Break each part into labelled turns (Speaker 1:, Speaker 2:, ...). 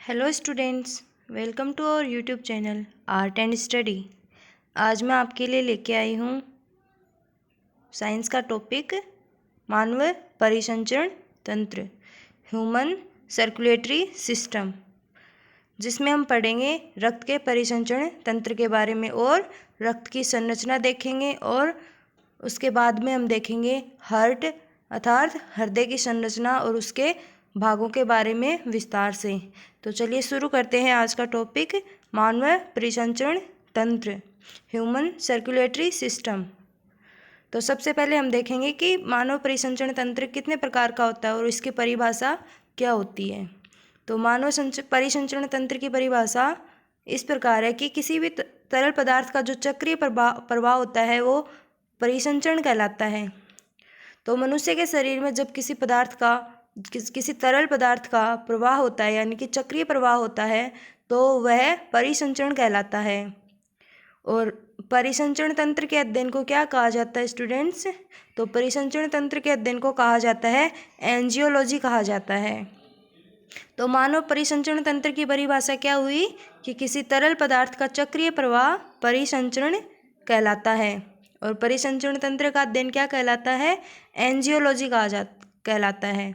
Speaker 1: Hello students, welcome to our YouTube channel art and study. आज मैं आपके लिए लेके आई हूँ साइंस का टॉपिक मानव परिसंचरण तंत्र, ह्यूमन सर्कुलेटरी सिस्टम, जिसमें हम पढ़ेंगे रक्त के परिसंचरण तंत्र के बारे में और रक्त की संरचना देखेंगे और उसके बाद में हम देखेंगे हार्ट अर्थात हृदय की संरचना और उसके भागों के बारे में विस्तार से। तो चलिए शुरू करते हैं आज का टॉपिक मानव परिसंचरण तंत्र, ह्यूमन सर्कुलेटरी सिस्टम। तो सबसे पहले हम देखेंगे कि मानव परिसंचरण तंत्र कितने प्रकार का होता है और इसकी परिभाषा क्या होती है। तो मानव परिसंचरण तंत्र की परिभाषा इस प्रकार है कि किसी भी तरल पदार्थ का जो चक्रीय प्रवाह होता है वो परिसंचरण कहलाता है। तो मनुष्य के शरीर में जब किसी तरल पदार्थ का प्रवाह होता है यानी कि चक्रीय प्रवाह होता है तो वह परिसंचरण कहलाता है। और परिसंचरण तंत्र के अध्ययन को क्या कहा जाता है स्टूडेंट्स? तो परिसंचरण तंत्र के अध्ययन को कहा जाता है एंजियोलॉजी कहा जाता है। तो मानव परिसंचरण तंत्र की परिभाषा क्या हुई कि किसी तरल पदार्थ का चक्रीय प्रवाह परिसंचरण कहलाता है। और परिसंचरण तंत्र का अध्ययन क्या कहलाता है? एंजियोलॉजी कहलाता है।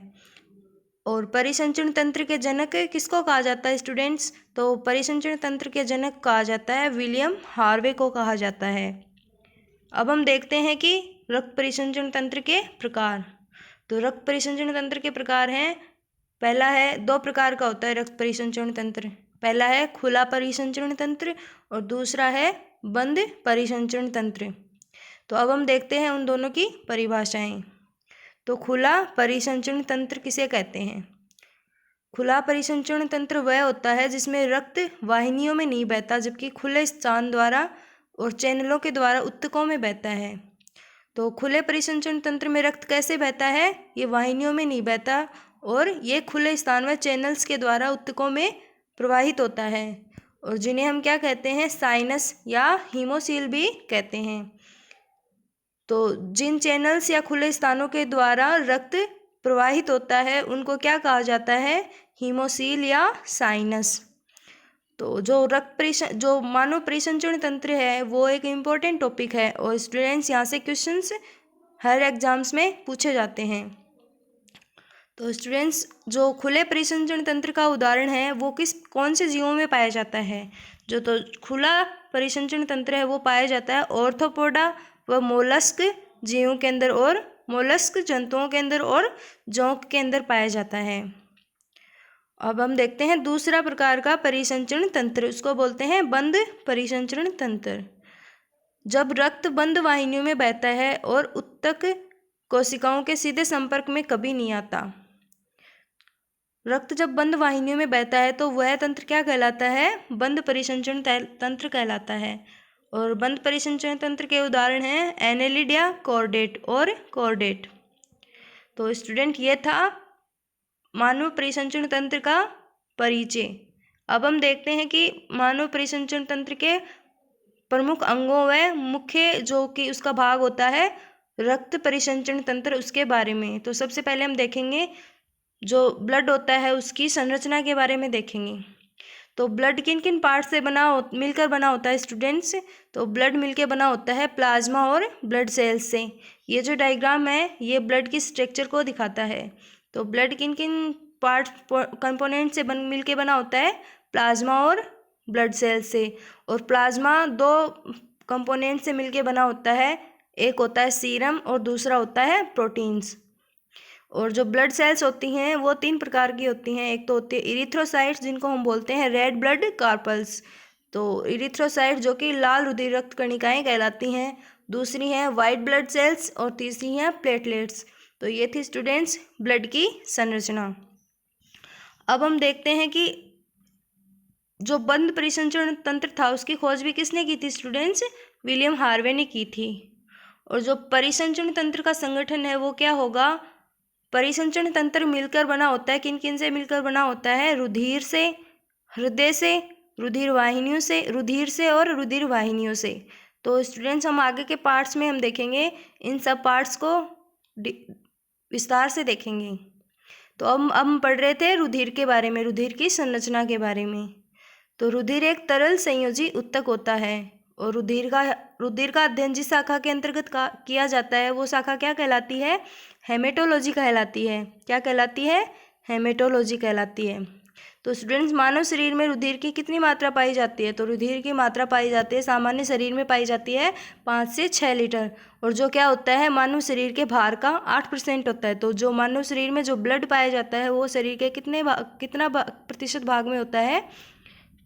Speaker 1: और परिसंचरण तंत्र के जनक किसको कहा जाता है स्टूडेंट्स? तो परिसंचरण तंत्र के जनक कहा जाता है विलियम हार्वे को कहा जाता है। अब हम देखते हैं कि रक्त परिसंचरण तंत्र के प्रकार। तो रक्त परिसंचरण तंत्र के प्रकार हैं, पहला है, दो प्रकार का होता है रक्त परिसंचरण तंत्र। पहला है खुला परिसंचरण तंत्र और दूसरा है बंद परिसंचरण तंत्र। तो अब हम देखते हैं उन दोनों की परिभाषाएं। तो खुला परिसंचरण तंत्र किसे कहते हैं? खुला परिसंचरण तंत्र वह होता है जिसमें रक्त वाहिनियों में नहीं बहता जबकि खुले स्थान द्वारा और चैनलों के द्वारा ऊतकों में बहता है। तो खुले परिसंचरण तंत्र में रक्त कैसे बहता है? ये वाहिनियों में नहीं बहता और ये खुले स्थान व चैनल्स के द्वारा ऊतकों में प्रवाहित होता है और जिन्हें हम क्या कहते हैं? साइनस या हीमोसील भी कहते हैं। तो जिन चैनल्स या खुले स्थानों के द्वारा रक्त प्रवाहित होता है उनको क्या कहा जाता है? हीमोसील या साइनस। तो जो मानव परिसंचरण तंत्र है वो एक इम्पोर्टेंट टॉपिक है और स्टूडेंट्स यहाँ से क्वेश्चंस हर एग्जाम्स में पूछे जाते हैं। तो स्टूडेंट्स जो खुले परिसंचरण तंत्र का उदाहरण है वो कौन से जीवों में पाया जाता है? जो तो खुला परिसंचरण तंत्र है वो पाया जाता है ऑर्थोपोडा व मोलस्क जीवों के अंदर और मोलस्क जंतुओं के अंदर और जोंक के अंदर पाया जाता है। अब हम देखते हैं दूसरा प्रकार का परिसंचरण तंत्र, उसको बोलते हैं बंद परिसंचरण तंत्र। जब रक्त बंद वाहिनियों में बहता है और ऊतक कोशिकाओं के सीधे संपर्क में कभी नहीं आता। रक्त जब बंद वाहिनियों में बहता है तो वह तंत्र क्या कहलाता है? बंद परिसंचरण तंत्र कहलाता है। और बंद परिसंचरण तंत्र के उदाहरण हैं एनेलिडिया, कॉर्डेट और कॉर्डेट। तो स्टूडेंट ये था मानव परिसंचरण तंत्र का परिचय। अब हम देखते हैं कि मानव परिसंचरण तंत्र के प्रमुख अंगों व मुख्य जो कि उसका भाग होता है रक्त परिसंचरण तंत्र, उसके बारे में। तो सबसे पहले हम देखेंगे जो ब्लड होता है उसकी संरचना के बारे में देखेंगे। तो ब्लड किन किन पार्ट से मिलकर बना होता है स्टूडेंट्स? तो ब्लड मिलकर बना होता है प्लाज्मा और ब्लड सेल्स से। ये जो डायग्राम है ये ब्लड की स्ट्रक्चर को दिखाता है। तो ब्लड किन किन पार्ट कंपोनेंट से मिलकर बना होता है? प्लाज्मा और ब्लड सेल्स से। और प्लाज्मा दो कंपोनेंट से मिलकर बना होता है, एक होता है सीरम और दूसरा होता है प्रोटीन्स। और जो ब्लड सेल्स होती हैं वो तीन प्रकार की होती हैं, एक तो होती है इरिथ्रोसाइट्स जिनको हम बोलते हैं रेड ब्लड कार्पल्स। तो इरिथ्रोसाइट जो कि लाल रुधिर रक्त कणिकाएं कहलाती हैं, दूसरी हैं वाइट ब्लड सेल्स और तीसरी हैं प्लेटलेट्स। तो ये थी स्टूडेंट्स ब्लड की संरचना। अब हम देखते हैं कि जो बंद परिसंचरण तंत्र था उसकी खोज भी किसने की थी स्टूडेंट्स? विलियम हार्वे ने की थी। और जो परिसंचरण तंत्र का संगठन है वो क्या होगा? परिसंचरण तंत्र मिलकर बना होता है, किन किन से मिलकर बना होता है? रुधिर से, हृदय से, रुधिर से और रुधिर वाहिनियों से। तो स्टूडेंट्स हम आगे के पार्ट्स में हम देखेंगे, इन सब पार्ट्स को विस्तार से देखेंगे। तो अब हम पढ़ रहे थे रुधिर के बारे में, रुधिर की संरचना के बारे में। तो रुधिर एक तरल संयोजी ऊतक होता है और रुधिर का अध्ययन जिस शाखा के अंतर्गत किया जाता है वो शाखा क्या कहलाती है? हेमेटोलॉजी कहलाती है। क्या कहलाती है? हेमेटोलॉजी कहलाती है। तो स्टूडेंट्स, मानव शरीर में रुधिर की कितनी मात्रा पाई जाती है? तो रुधिर की मात्रा पाई जाती है, सामान्य शरीर में पाई जाती है 5 से 6 लीटर। और जो क्या होता है, मानव शरीर के भार का 8% होता है। तो जो मानव शरीर में जो ब्लड पाया जाता है वो शरीर के कितना प्रतिशत भाग में होता है?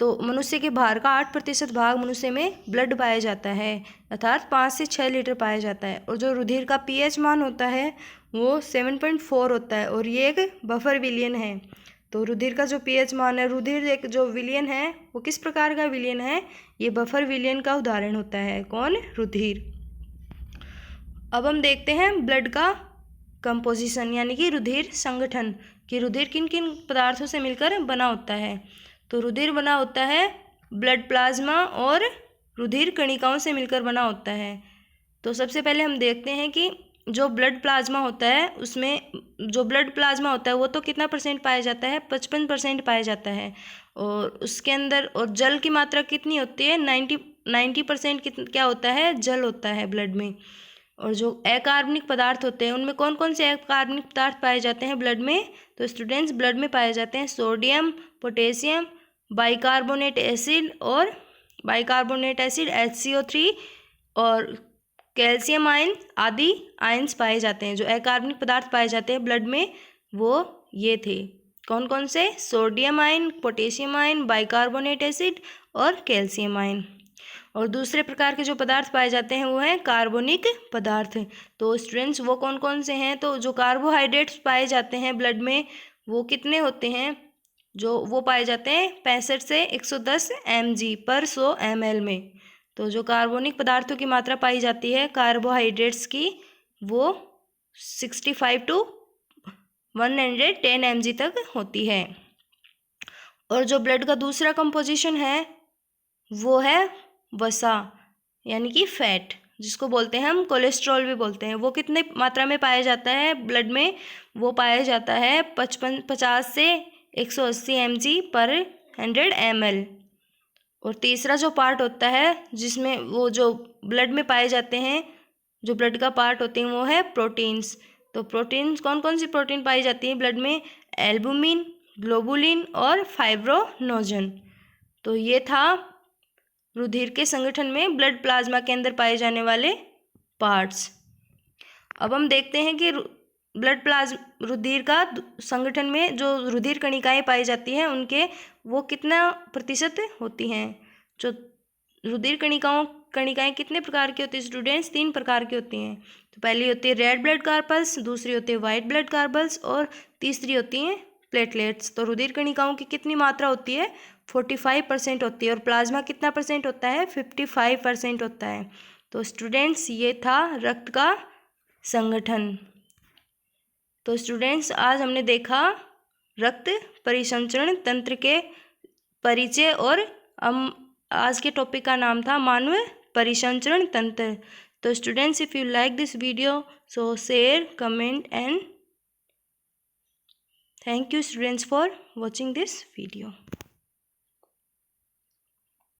Speaker 1: तो मनुष्य के भार का 8% भाग मनुष्य में ब्लड पाया जाता है, अर्थात 5 से 6 लीटर पाया जाता है। और जो रुधिर का pH मान होता है वो 7.4 होता है और ये एक बफर विलयन है। तो रुधिर का जो pH मान है, रुधिर एक जो विलयन है वो किस प्रकार का विलयन है? ये बफर विलयन का उदाहरण होता है। कौन? रुधिर। अब हम देखते हैं ब्लड का कंपोजिशन यानी कि रुधिर संगठन, कि रुधिर किन किन पदार्थों से मिलकर बना होता है। तो रुधिर बना होता है ब्लड प्लाज्मा और रुधिर कणिकाओं से मिलकर बना होता है। तो सबसे पहले हम देखते हैं कि जो ब्लड प्लाज्मा होता है उसमें जो ब्लड प्लाज्मा होता है वो तो कितना परसेंट पाया जाता है? 55% पाया जाता है। और उसके अंदर और जल की मात्रा कितनी होती है? 90% क्या होता है? जल होता है ब्लड में। और जो अकार्बनिक पदार्थ होते हैं उनमें कौन कौन से अकार्बनिक पदार्थ पाए जाते हैं ब्लड में? तो स्टूडेंट्स, ब्लड में पाए जाते हैं sodium, potassium, bicarbonate acid HCO3 और कैल्शियम आयन आदि आयन्स पाए जाते हैं। जो अकार्बनिक पदार्थ पाए जाते हैं ब्लड में वो ये थे। कौन कौन से? Sodium ion, potassium ion, bicarbonate acid और कैल्शियम आयन। और दूसरे प्रकार के जो पदार्थ पाए जाते हैं वो हैं कार्बनिक पदार्थ। तो स्टूडेंट्स, वो कौन कौन से हैं? तो जो कार्बोहाइड्रेट्स पाए जाते हैं ब्लड में वो कितने होते हैं? जो वो पाए जाते हैं 65 से 110 mg पर 100 ml में। तो जो कार्बनिक पदार्थों की मात्रा पाई जाती है कार्बोहाइड्रेट्स की वो 65 to 110 mg तक होती है। और जो ब्लड का दूसरा कंपोजिशन है वो है वसा यानी कि फैट, जिसको बोलते हैं हम कोलेस्ट्रॉल भी बोलते हैं। वो कितने मात्रा में पाया जाता है ब्लड में? वो पाया जाता है 50 से 180 mg पर 100 ml। और तीसरा जो पार्ट होता है जिसमें वो जो ब्लड में पाए जाते हैं, जो ब्लड का पार्ट होते हैं वो है प्रोटीन्स। तो प्रोटीन्स, कौन कौन सी प्रोटीन पाई जाती है ब्लड में? एल्बुमिन, ग्लोबुलिन और फाइब्रोनोजन। तो ये था रुधिर के संगठन में ब्लड प्लाज्मा के अंदर पाए जाने वाले पार्ट्स। अब हम देखते हैं कि रुधिर का संगठन में जो रुधिर कणिकाएं पाई जाती हैं उनके वो कितना प्रतिशत होती हैं। जो रुधिर कणिकाएं कितने प्रकार की होती है स्टूडेंट्स? 3 प्रकार की होती हैं। तो पहली होती है रेड ब्लड कार्पल्स, दूसरी होती है वाइट ब्लड कार्पल्स और तीसरी होती हैं प्लेटलेट्स। तो रुधिर कणिकाओं की कितनी मात्रा होती है? 45% होती है। और प्लाज्मा कितना परसेंट होता है? 55% होता है। तो स्टूडेंट्स, ये था रक्त का संगठन। तो स्टूडेंट्स, आज हमने देखा रक्त परिसंचरण तंत्र के परिचय और आज के टॉपिक का नाम था मानव परिसंचरण तंत्र। तो students, if you like this video so share, comment and thank you students for watching this video.